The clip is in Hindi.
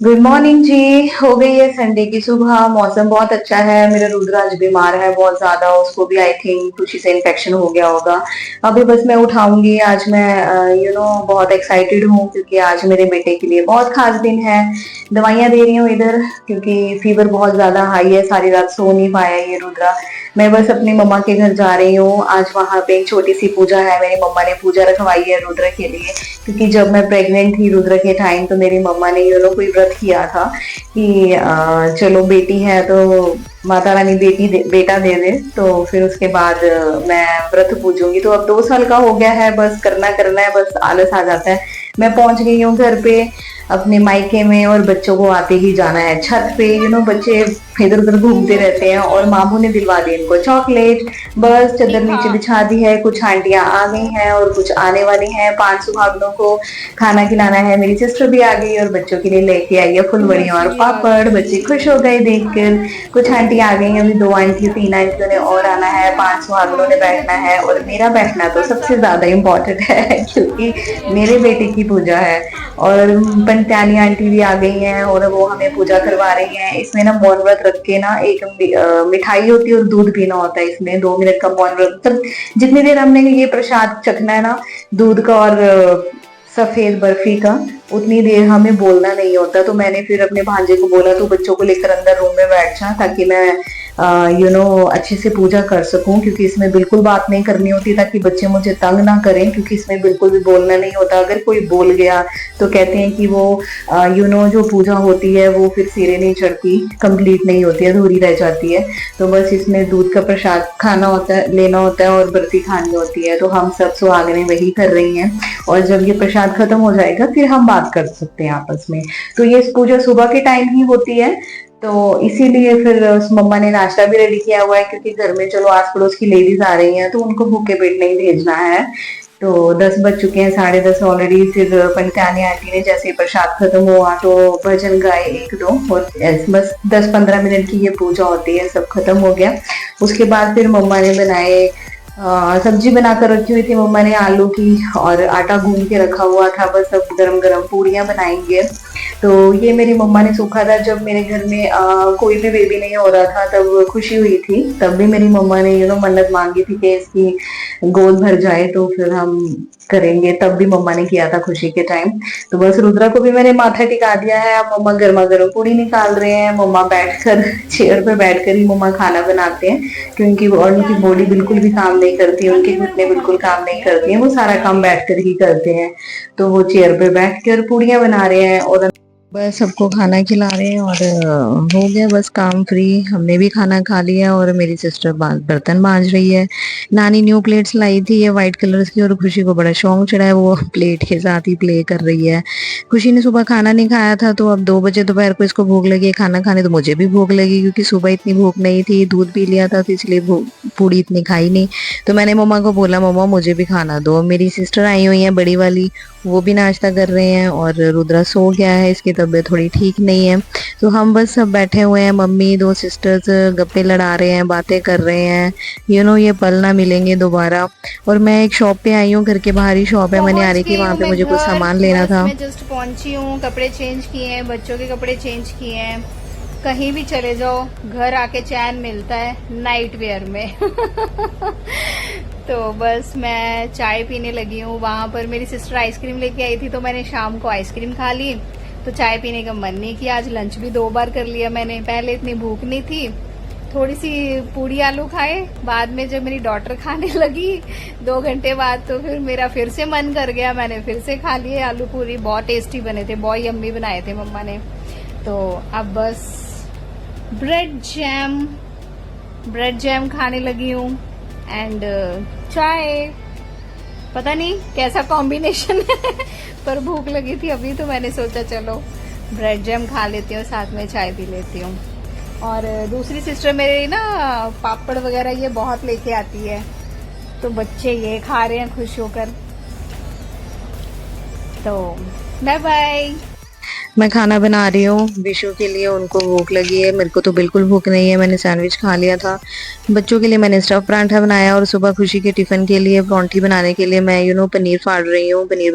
गुड मॉर्निंग जी। हो गई है संडे की सुबह। मौसम बहुत अच्छा है। मेरा रुद्र आज बीमार है बहुत ज्यादा। उसको भी आई थिंक कुछ से इन्फेक्शन हो गया होगा। अभी बस मैं उठाऊंगी। आज मैं बहुत एक्साइटेड हूँ क्योंकि आज मेरे बेटे के लिए बहुत खास दिन है। दवाइयां दे रही हूँ इधर क्योंकि फीवर बहुत ज्यादा हाई है। सारी रात सो नहीं पाया ये रुद्रा। मैं बस अपनी मम्मा के घर जा रही हूँ। आज वहां पे एक छोटी सी पूजा है। मेरी मम्मा ने पूजा रखवाई है रुद्र के लिए क्योंकि जब मैं प्रेग्नेंट थी रुद्र के टाइम तो मेरी मम्मा ने कोई व्रत किया था कि चलो बेटी है तो माता रानी बेटा दे दे। तो फिर उसके बाद मैं व्रत पूजूंगी। तो अब 2 साल का हो गया है। बस करना करना है। बस आलस आ जाता है। मैं पहुंच गई हूँ घर पे अपने मायके में और बच्चों को आते ही जाना है छत पे। बच्चे इधर उधर घूमते रहते हैं और मामू ने दिलवा दी इनको चॉकलेट। बस चादर नीचे हाँ। बिछा दी है। कुछ आंटियां आ गई हैं और कुछ आने वाली हैं। 5 सुहागनों को खाना खिलाना है। मेरी सिस्टर भी आ गई और बच्चों के लिए लेके आई है फुलवड़ियां और मछली आ पापड़। बच्चे खुश हो गई। गए देखकर। कुछ आंटी आ गई हैं। अभी 2 आंटी 3 आंटियों ने और आना है। 5 सुहागनों ने बैठना है और मेरा बैठना तो सबसे ज्यादा इम्पोर्टेंट है क्योंकि मेरे बेटे की पूजा है। और पंत्यानी आंटी भी आ गई हैं और वो हमें पूजा करवा रही हैं। इसमें ना मौन व्रत रख के ना एक मिठाई होती है और दूध पीना होता है। इसमें 2 मिनट का मौन व्रत मतलब जितनी देर हमने ये प्रसाद चखना है ना दूध का और सफेद बर्फी का उतनी देर हमें बोलना नहीं होता। तो मैंने फिर अपने भांजे को बोला तू बच्चों को लेकर अंदर रूम में बैठ जा ताकि मैं अच्छे से पूजा कर सकूं क्योंकि इसमें बिल्कुल बात नहीं करनी होती ताकि बच्चे मुझे तंग ना करें क्योंकि इसमें बिल्कुल भी बोलना नहीं होता। अगर कोई बोल गया तो कहते हैं कि वो जो पूजा होती है वो फिर सिरे नहीं चढ़ती, कंप्लीट नहीं होती है, अधूरी रह जाती है। तो बस इसमें दूध का प्रसाद खाना होता है, लेना होता है और बर्फी खानी होती है। तो हम सब सुहागनें वही कर रही हैं और जब ये प्रसाद खत्म हो जाएगा फिर हम बात कर सकते हैं आपस में। तो ये पूजा सुबह के टाइम ही होती है। तो इसीलिए फिर उस मम्मा ने नाश्ता भी रेडी किया हुआ है क्योंकि घर में चलो आस पड़ोस की लेडीज आ रही हैं तो उनको भूखे पेट नहीं भेजना है। तो 10 बज चुके हैं, 10:30 ऑलरेडी। फिर पंचानी आंटी ने जैसे प्रसाद खत्म हुआ तो भजन गाए एक दो और बस 10-15 मिनट की ये पूजा होती है। सब खत्म हो गया। उसके बाद फिर मम्मा ने बनाए सब्जी बनाकर रखी हुई थी मम्मा ने आलू की और आटा गूंद के रखा हुआ था। बस अब गरम गरम पूड़ियां बनाएंगे। तो ये मेरी मम्मा ने सूखा था जब मेरे घर में कोई भी बेबी नहीं हो रहा था तब खुशी हुई थी। तब भी मेरी मम्मा ने मन्नत मांगी थी कि इसकी गोद भर जाए तो फिर हम करेंगे। तब भी मम्मा ने किया था खुशी के टाइम। तो बस रुद्रा को भी मैंने माथा टिका दिया है। अब मम्मा गर्मा गर्म पूड़ी निकाल रहे हैं। मम्मा बैठकर चेयर पर बैठकर ही मम्मा खाना बनाते हैं क्योंकि और उनकी बॉडी बिल्कुल भी काम नहीं करती है, उनके घुटने बिल्कुल काम नहीं करती हैं। वो सारा काम बैठकर ही करते हैं। तो वो चेयर पे बैठकर पूड़ियां बना रहे हैं और बस सबको खाना खिला रहे हैं और हो गया बस काम फ्री। हमने भी खाना खा लिया और मेरी सिस्टर बर्तन मांज रही है। नानी न्यू प्लेट्स लाई थी ये वाइट कलर्स की और खुशी को बड़ा शौक चढ़ा है। वो प्लेट के साथ ही प्ले कर रही है। खुशी ने सुबह खाना नहीं खाया था तो अब 2 बजे दोपहर को इसको भूख लगी है खाना खाने। तो मुझे भी भूख लगी क्योंकि सुबह इतनी भूख नहीं थी, दूध पी लिया था तो इसलिए पूड़ी इतनी खाई नहीं। तो मैंने मम्मा को बोला मम्मा मुझे भी खाना दो। मेरी सिस्टर आई हुई है बड़ी वाली, वो भी नाश्ता कर रहे हैं और रुद्रा सो गया है, इसकी तबीयत थोड़ी ठीक नहीं है। तो हम बस सब बैठे हुए हैं, मम्मी 2 सिस्टर्स गप्पे लड़ा रहे हैं, बातें कर रहे हैं। ये पल ना मिलेंगे दोबारा। और मैं एक शॉप पे आई हूँ, घर के बाहर ही शॉप है, मैंने आ पहुंच रही थी गई वहां हूँ पे मैं मुझे कुछ घर। सामान लेना बस था। मैं जस्ट पहुंची हूँ, कपड़े चेंज किए हैं, बच्चों के कपड़े चेंज किए हैं। कहीं भी चले जाओ घर आके चैन मिलता है नाइट वेयर में। तो बस मैं चाय पीने लगी हूँ। वहां पर मेरी सिस्टर आइसक्रीम लेके आई थी तो मैंने शाम को आइसक्रीम खा ली। तो चाय पीने का मन नहीं किया। आज लंच भी 2 बार कर लिया मैंने। पहले इतनी भूख नहीं थी, थोड़ी सी पूड़ी आलू खाए। बाद में जब मेरी डॉटर खाने लगी 2 घंटे बाद तो फिर मेरा फिर से मन कर गया, मैंने फिर से खा लिए आलू पूरी। बहुत टेस्टी बने थे, बहुत यम्मी बनाए थे मम्मा ने। तो अब बस ब्रेड जैम खाने लगी हूँ एंड चाय। पता नहीं कैसा कॉम्बिनेशन है पर भूख लगी थी अभी तो मैंने सोचा चलो ब्रेड जैम खा लेती हूँ, साथ में चाय पी लेती हूँ। और दूसरी सिस्टर मेरे ना पापड़ वगैरह ये बहुत लेके आती है तो बच्चे ये खा रहे हैं खुश होकर। तो बाय बाय। मैं खाना बना रही हूँ विशु के लिए, उनको भूख लगी है, मेरे को तो बिल्कुल भूख नहीं है। मैंने सैंडविच खा लिया था। बच्चों के लिए मैंने स्टफ पराठा बनाया और सुबह खुशी के टिफिन के लिए परांठी बनाने के लिए मैं पनीर फाड़ रही हूँ। पनीर